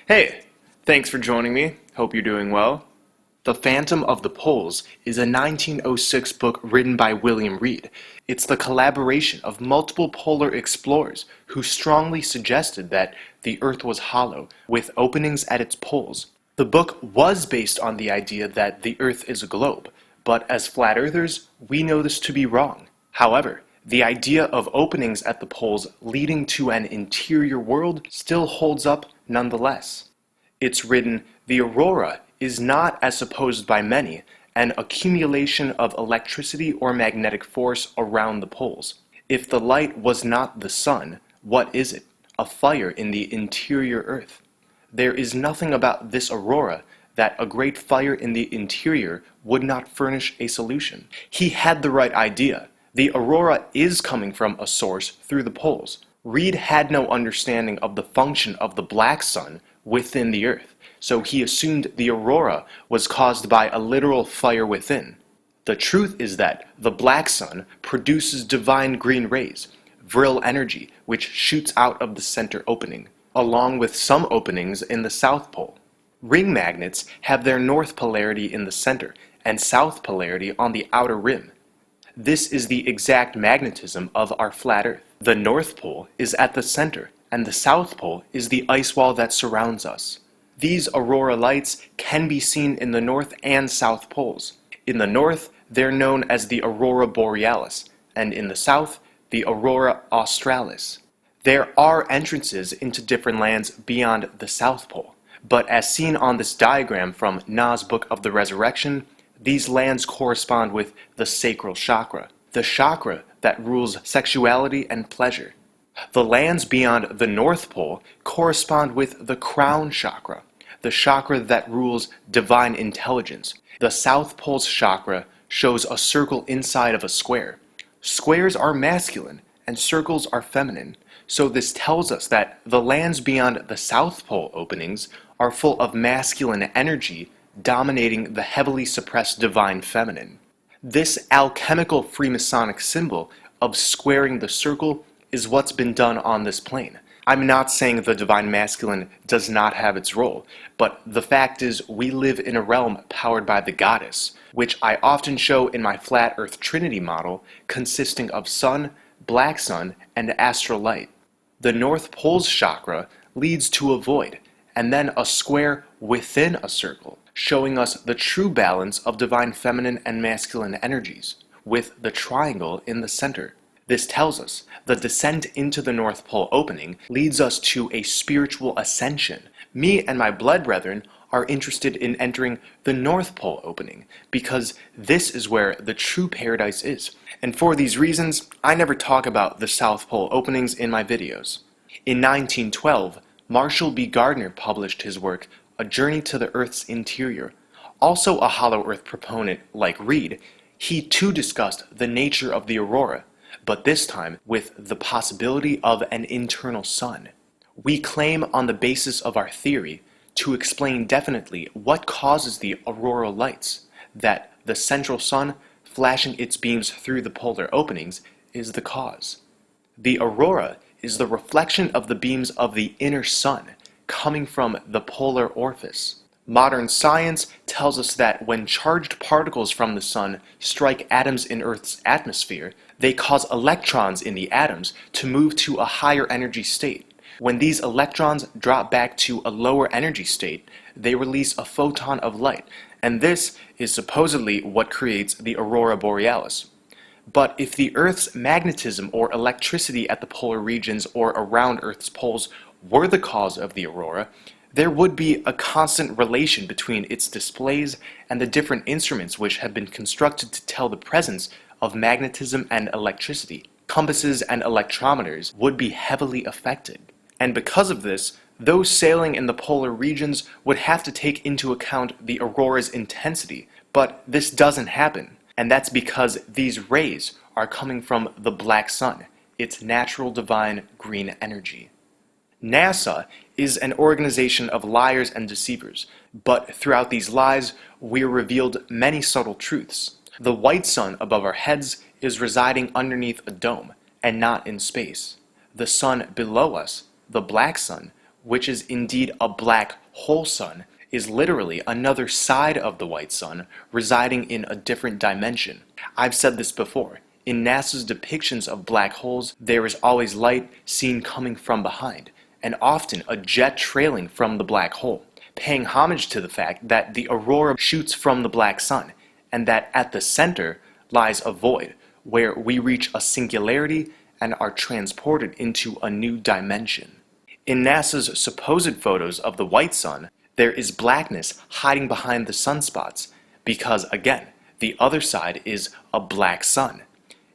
Hey, thanks for joining me. Hope you're doing well. The Phantom of the Poles is a 1906 book written by William Reed. It's the collaboration of multiple polar explorers who strongly suggested that the Earth was hollow, with openings at its poles. The book was based on the idea that the Earth is a globe, but as flat earthers, we know this to be wrong. However, the idea of openings at the poles leading to an interior world still holds up nonetheless. It's written, the aurora is not, as supposed by many, an accumulation of electricity or magnetic force around the poles. If the light was not the sun, what is it? A fire in the interior earth. There is nothing about this aurora that a great fire in the interior would not furnish a solution. He had the right idea. The aurora is coming from a source through the poles. Reed had no understanding of the function of the black sun within the earth, so he assumed the aurora was caused by a literal fire within. The truth is that the black sun produces divine green rays, virile energy, which shoots out of the center opening, along with some openings in the south pole. Ring magnets have their north polarity in the center and south polarity on the outer rim. This is the exact magnetism of our flat Earth. The North Pole is at the center, and the South Pole is the ice wall that surrounds us. These aurora lights can be seen in the North and South Poles. In the North, they're known as the aurora borealis, and in the South, the aurora australis. There are entrances into different lands beyond the South Pole, but as seen on this diagram from Na's Book of the Resurrection, these lands correspond with the sacral chakra, the chakra that rules sexuality and pleasure. The lands beyond the North Pole correspond with the crown chakra, the chakra that rules divine intelligence. The South Pole's chakra shows a circle inside of a square. Squares are masculine and circles are feminine, so this tells us that the lands beyond the South Pole openings are full of masculine energy dominating the heavily suppressed divine feminine. This alchemical Freemasonic symbol of squaring the circle is what's been done on this plane. I'm not saying the divine masculine does not have its role, but the fact is we live in a realm powered by the goddess, which I often show in my flat earth trinity model consisting of sun, black sun, and astral light. The North Pole's chakra leads to a void, and then a square within a circle, showing us the true balance of divine feminine and masculine energies, with the triangle in the center. This tells us the descent into the North Pole opening leads us to a spiritual ascension. Me and my blood brethren are interested in entering the North Pole opening, because this is where the true paradise is. And for these reasons, I never talk about the South Pole openings in my videos. In 1912, Marshall B. Gardner published his work, A Journey to the Earth's Interior. Also a hollow earth proponent like Reed, he too discussed the nature of the aurora, but this time with the possibility of an internal sun. We claim on the basis of our theory to explain definitely what causes the auroral lights, that the central sun flashing its beams through the polar openings is the cause. The aurora is the reflection of the beams of the inner sun coming from the polar orifice. Modern science tells us that when charged particles from the sun strike atoms in Earth's atmosphere, they cause electrons in the atoms to move to a higher energy state. When these electrons drop back to a lower energy state, they release a photon of light, and this is supposedly what creates the aurora borealis. But if the Earth's magnetism or electricity at the polar regions or around Earth's poles were the cause of the aurora, there would be a constant relation between its displays and the different instruments which have been constructed to tell the presence of magnetism and electricity. Compasses and electrometers would be heavily affected. And because of this, those sailing in the polar regions would have to take into account the aurora's intensity, but this doesn't happen. And that's because these rays are coming from the black sun, its natural divine green energy. NASA is an organization of liars and deceivers, but throughout these lies, we are revealed many subtle truths. The white sun above our heads is residing underneath a dome, and not in space. The sun below us, the black sun, which is indeed a black hole sun, is literally another side of the white sun residing in a different dimension. I've said this before. In NASA's depictions of black holes, there is always light seen coming from behind, and often a jet trailing from the black hole, paying homage to the fact that the aurora shoots from the black sun, and that at the center lies a void, where we reach a singularity and are transported into a new dimension. In NASA's supposed photos of the white sun, there is blackness hiding behind the sunspots, because again, the other side is a black sun.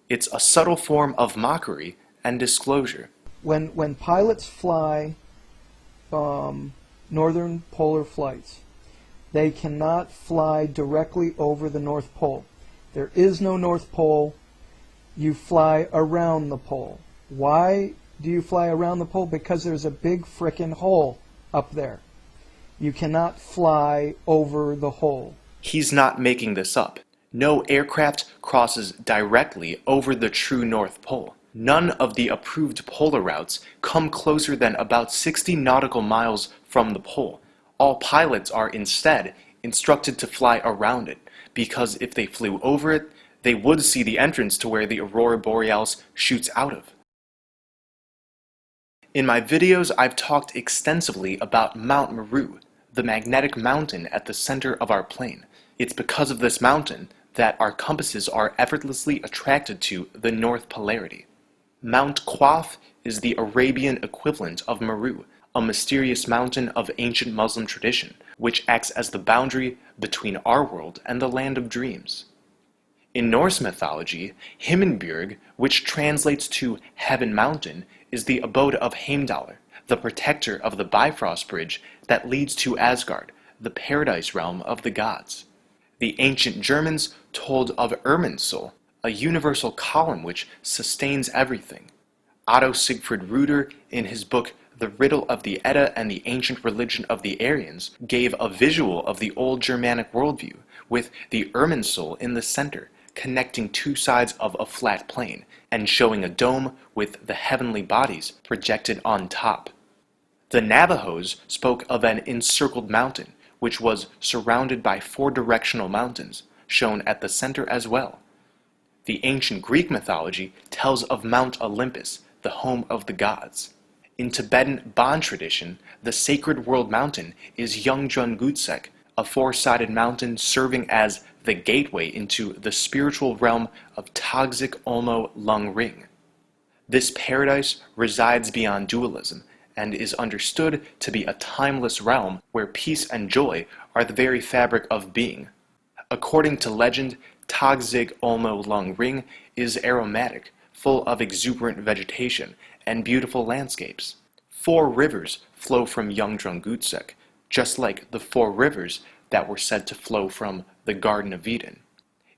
It's a subtle form of mockery and disclosure. When pilots fly northern polar flights, they cannot fly directly over the North Pole. There is no North Pole. You fly around the pole. Why do you fly around the pole? Because there's a big frickin' hole up there. You cannot fly over the hole. He's not making this up. No aircraft crosses directly over the true North Pole. None of the approved polar routes come closer than about 60 nautical miles from the pole. All pilots are instead instructed to fly around it, because if they flew over it, they would see the entrance to where the aurora borealis shoots out of. In my videos, I've talked extensively about Mount Meru, the magnetic mountain at the center of our plane. It's because of this mountain that our compasses are effortlessly attracted to the north polarity. Mount Qaf is the Arabian equivalent of Meru, a mysterious mountain of ancient Muslim tradition, which acts as the boundary between our world and the land of dreams. In Norse mythology, Himmelbjörg, which translates to Heaven Mountain, is the abode of Heimdallr, the protector of the Bifrost Bridge that leads to Asgard, the paradise realm of the gods. The ancient Germans told of Irminsul, a universal column which sustains everything. Otto Siegfried Reuter, in his book The Riddle of the Edda and the Ancient Religion of the Aryans, gave a visual of the old Germanic worldview, with the Irminsul in the center, connecting two sides of a flat plane, and showing a dome with the heavenly bodies projected on top. The Navajos spoke of an encircled mountain, which was surrounded by four directional mountains, shown at the center as well. The ancient Greek mythology tells of Mount Olympus, the home of the gods. In Tibetan Bon tradition, the sacred world mountain is Yeongjonggutsek, a four-sided mountain serving as the gateway into the spiritual realm of Tagzig Olmo Lung Ring. This paradise resides beyond dualism, and is understood to be a timeless realm where peace and joy are the very fabric of being. According to legend, Tagzig Olmo Lung Ring is aromatic, full of exuberant vegetation and beautiful landscapes. 4 rivers flow from Yeongjonggutsek, just like the 4 rivers that were said to flow from the Garden of Eden.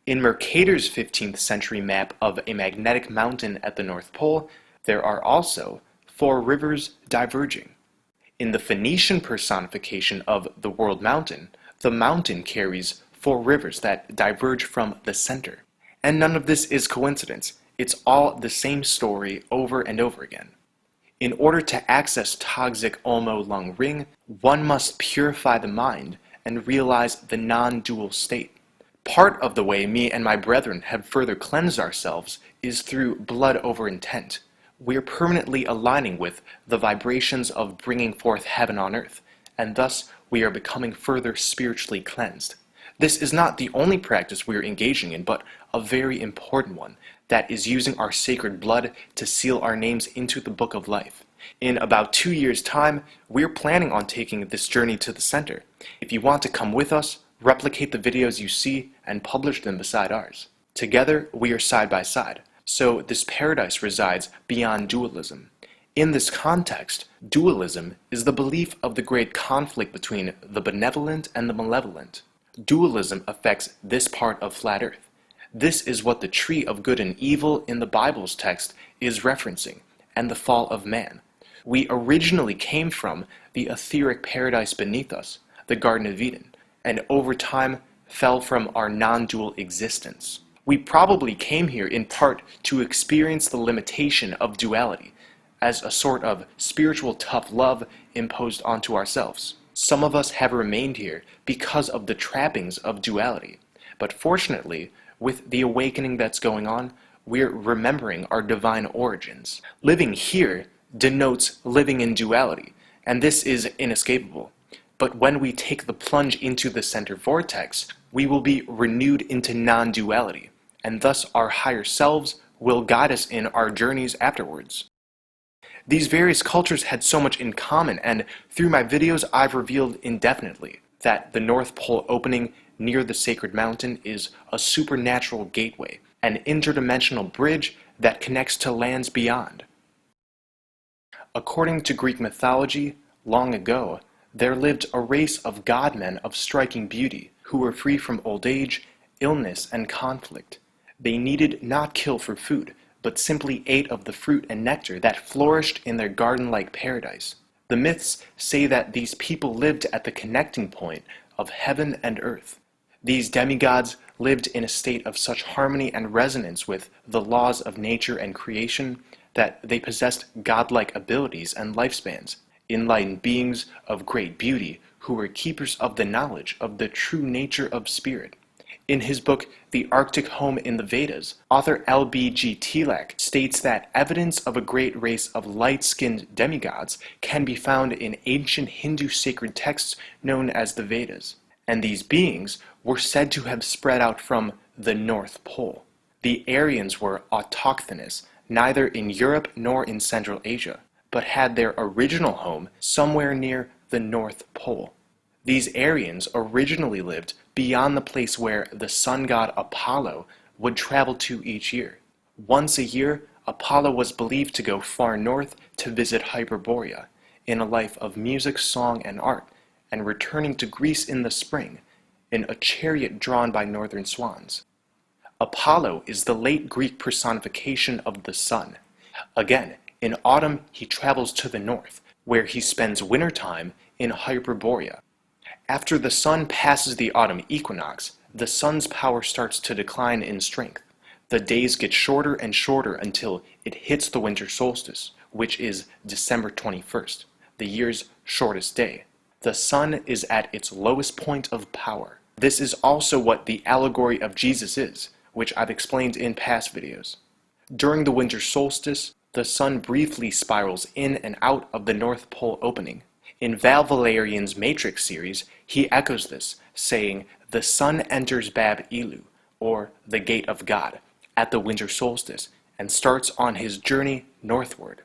In Mercator's 15th century map of a magnetic mountain at the North Pole, there are also 4 rivers diverging. In the Phoenician personification of the world mountain, the mountain carries 4 rivers that diverge from the center. And none of this is coincidence. It's all the same story over and over again. In order to access Tagzig Olmo Lung Ring, one must purify the mind and realize the non-dual state. Part of the way me and my brethren have further cleansed ourselves is through blood over intent. We're permanently aligning with the vibrations of bringing forth heaven on earth, and thus we are becoming further spiritually cleansed. This is not the only practice we are engaging in, but a very important one, that is using our sacred blood to seal our names into the book of life. In about 2 years' time, we're planning on taking this journey to the center. If you want to come with us, replicate the videos you see and publish them beside ours. Together, we are side by side. So this paradise resides beyond dualism. In this context, dualism is the belief of the great conflict between the benevolent and the malevolent. Dualism affects this part of flat earth. This is what the tree of good and evil in the Bible's text is referencing, and the fall of man. We originally came from the etheric paradise beneath us, the Garden of Eden, and over time fell from our non-dual existence. We probably came here in part to experience the limitation of duality, as a sort of spiritual tough love imposed onto ourselves. Some of us have remained here because of the trappings of duality, but fortunately, with the awakening that's going on, we're remembering our divine origins. Living here denotes living in duality, and this is inescapable. But when we take the plunge into the center vortex, we will be renewed into non-duality, and thus our higher selves will guide us in our journeys afterwards. These various cultures had so much in common, and through my videos I've revealed indefinitely that the North Pole opening near the sacred mountain is a supernatural gateway, an interdimensional bridge that connects to lands beyond. According to Greek mythology, long ago, there lived a race of godmen of striking beauty who were free from old age, illness, and conflict. They needed not kill for food, but simply ate of the fruit and nectar that flourished in their garden-like paradise. The myths say that these people lived at the connecting point of heaven and earth. These demigods lived in a state of such harmony and resonance with the laws of nature and creation that they possessed godlike abilities and lifespans, enlightened beings of great beauty who were keepers of the knowledge of the true nature of spirit. In his book, The Arctic Home in the Vedas, author L.B.G. Tilak states that evidence of a great race of light-skinned demigods can be found in ancient Hindu sacred texts known as the Vedas, and these beings were said to have spread out from the North Pole. The Aryans were autochthonous, neither in Europe nor in Central Asia, but had their original home somewhere near the North Pole. These Aryans originally lived beyond the place where the sun god Apollo would travel to each year. Once a year, Apollo was believed to go far north to visit Hyperborea, in a life of music, song, and art, and returning to Greece in the spring, in a chariot drawn by northern swans. Apollo is the late Greek personification of the sun. Again, in autumn he travels to the north, where he spends wintertime in Hyperborea. After the sun passes the autumn equinox, the sun's power starts to decline in strength. The days get shorter and shorter until it hits the winter solstice, which is December 21st, the year's shortest day. The sun is at its lowest point of power. This is also what the allegory of Jesus is, which I've explained in past videos. During the winter solstice, the sun briefly spirals in and out of the North Pole opening. In Val Valerian's Matrix series, he echoes this, saying, "The sun enters Bab Elu, or the Gate of God, at the winter solstice, and starts on his journey northward."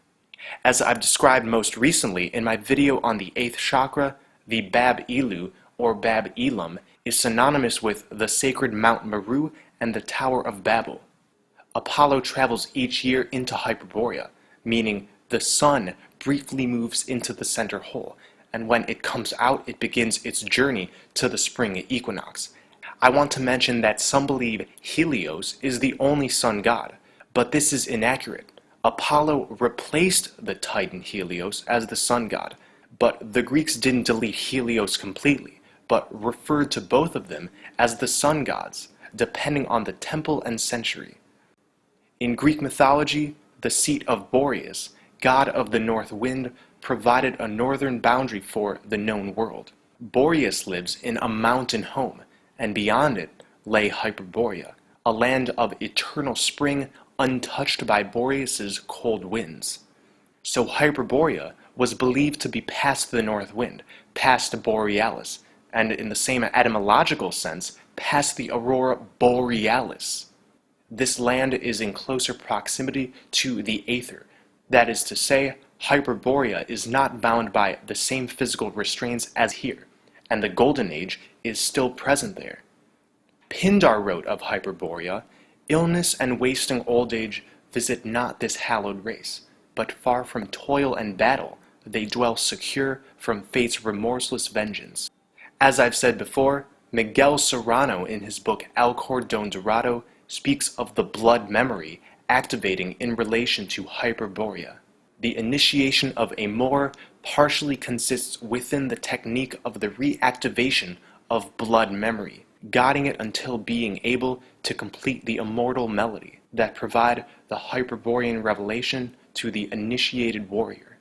As I've described most recently in my video on the 8th chakra, the Bab Elu, or Bab Elam, is synonymous with the sacred Mount Meru and the Tower of Babel. Apollo travels each year into Hyperborea, meaning the sun briefly moves into the center hole, and when it comes out, it begins its journey to the spring equinox. I want to mention that some believe Helios is the only sun god, but this is inaccurate. Apollo replaced the Titan Helios as the sun god, but the Greeks didn't delete Helios completely, but referred to both of them as the sun gods, depending on the temple and century. In Greek mythology, the seat of Boreas, god of the north wind, provided a northern boundary for the known world. Boreas lives in a mountain home, and beyond it lay Hyperborea, a land of eternal spring untouched by Boreas's cold winds. So Hyperborea was believed to be past the north wind, past borealis, and in the same etymological sense, past the aurora borealis. This land is in closer proximity to the aether. That is to say, Hyperborea is not bound by the same physical restraints as here, and the Golden Age is still present there. Pindar wrote of Hyperborea, "Illness and wasting old age visit not this hallowed race, but far from toil and battle, they dwell secure from fate's remorseless vengeance." As I've said before, Miguel Serrano in his book El Cordón Dorado speaks of the blood memory activating in relation to Hyperborea. The initiation of Amor partially consists within the technique of the reactivation of blood memory, guiding it until being able to complete the immortal melody that provide the Hyperborean revelation to the initiated warrior.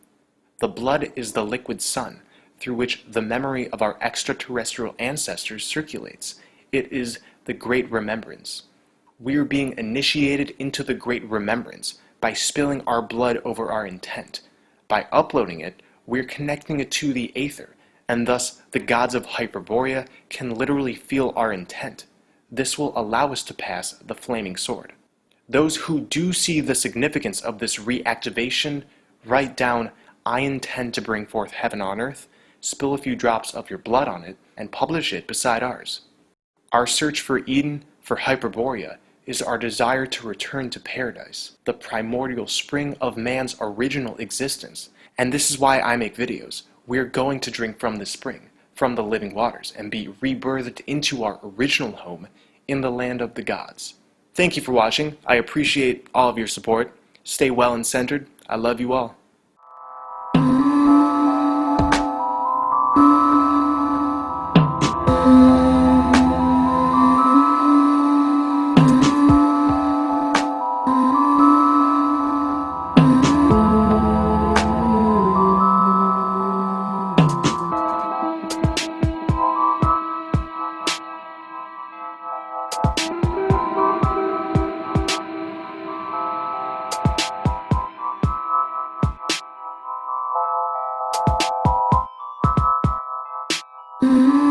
The blood is the liquid sun through which the memory of our extraterrestrial ancestors circulates. It is the Great Remembrance. We are being initiated into the Great Remembrance by spilling our blood over our intent. By uploading it, we're connecting it to the aether, and thus the gods of Hyperborea can literally feel our intent. This will allow us to pass the flaming sword. Those who do see the significance of this reactivation, write down, "I intend to bring forth heaven on earth," spill a few drops of your blood on it, and publish it beside ours. Our search for Eden, for Hyperborea, is our desire to return to paradise, the primordial spring of man's original existence. And this is why I make videos. We're going to drink from this spring, from the living waters, and be rebirthed into our original home in the land of the gods. Thank you for watching. I appreciate all of your support. Stay well and centered. I love you all. Mm-hmm.